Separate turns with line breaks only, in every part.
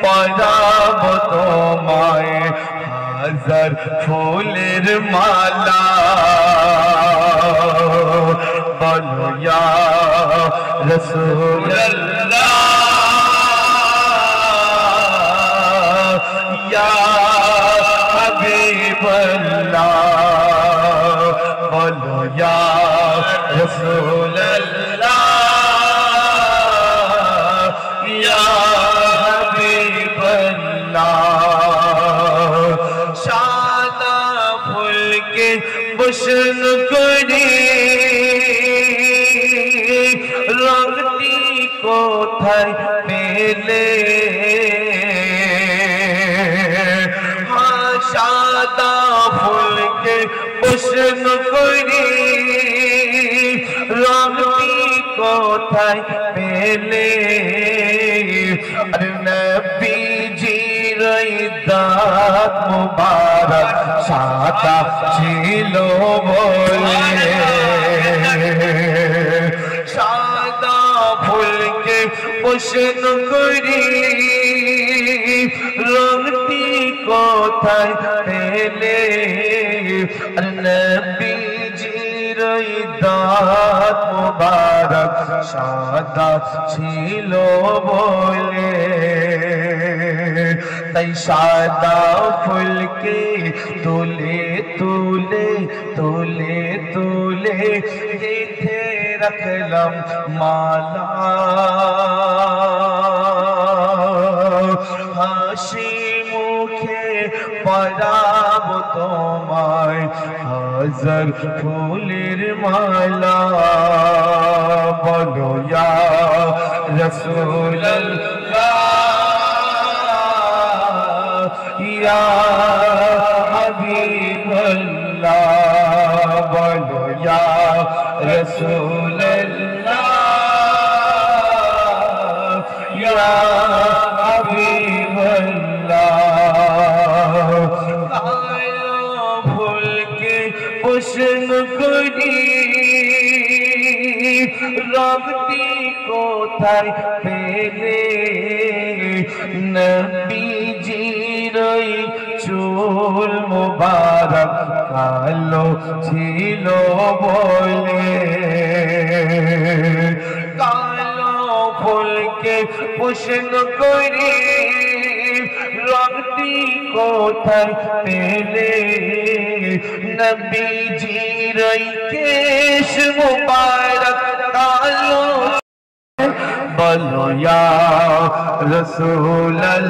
পরাবো তোমায় হাজার ফুলের মালা বলো ইয়া রাসূলুল্লাহ ইয়া হাবিবাল্লাহ বলো ইয়া রাসূলুল্লাহ ইয়া হাবিবাল্লাহ সাদা ফুলকে বসন করি রংটি কোথায় পেলে সাদা ফুলকে বসন করি রংটি কোথায় পেলে নবীজির দাঁত মুবারক সাদা ছিল বলে সাদা ফুলকে বসন করি রংটি কোথায় পেলে নবীজির দাঁত মুবারক সাদা ছিল বলে তাই সাদা ফুলকে তুলে তুলে তুলে তুলে গেঁথে রাখলাম মালা হাসি মুখে পরাবো তোমায় হাজার ফুলের মালা বলো ইয়া রাসূলুল্লাহ ইয়া হাবিবাল্লাহ বলো ইয়া রাসূলুল্লাহ ইয়া হাবিবাল্লাহ কালো ফুলকে বসন করি রংটি কোথায় পেলে নবীজির চুল মুবারক কালো ছিল বলে কালো ফুলকে বসন করি রংটি কোথায় পেলে নবীজির কেশ মুবারক কালো বলো ইয়া রাসূলুল্লাহ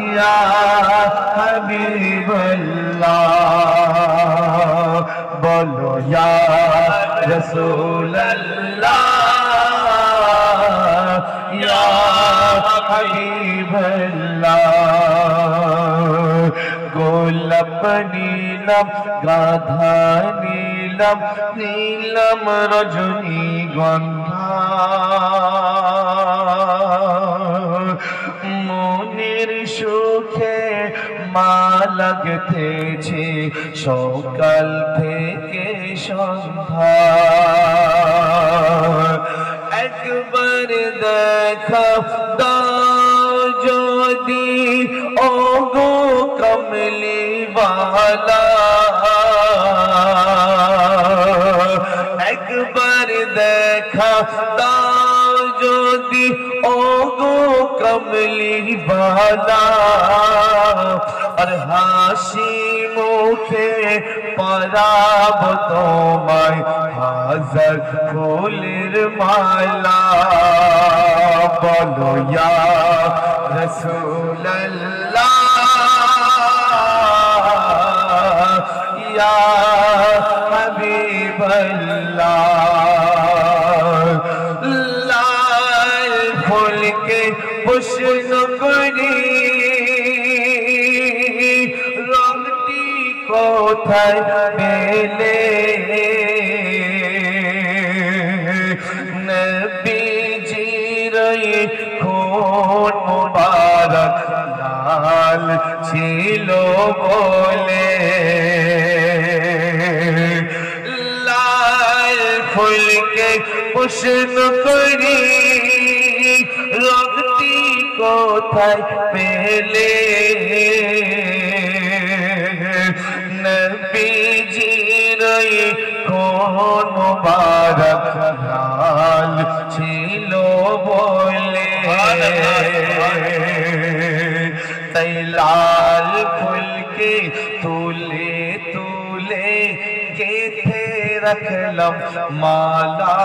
ইয়া হাবিবাল্লাহ বলো ইয়া রাসূলুল্লাহ ইয়া হাবিবাল্লাহ গোলাপ নীলম গাধা নীলম নীলম রজনীগন্ধা মনের সুখে মা লাগতেছে সকাল থেকে সন্ধ্যা একবার দেখা দাও যদি ওগো কমলি वाला একবার দেখা দাও যদি ওগো কমলি वाला আর হাসি মুখে পরাব তোমায় হাজার ফুলের মালা বলো ইয়া রাসূলুল্লাহ ইয়া হাবিবাল্লাহ লাল ফুলকে বসন করি রংটি কোথায় পেলে নবীজির খুন মুবারক লাল ছিল বলে লাল ফুলকে বসন করি কোথায় পেলে নবীজির কোন মুবারক লাল ছিল বলে তাই লাল ফুলকে তুলে তুলে গেথে রাখলাম মালা।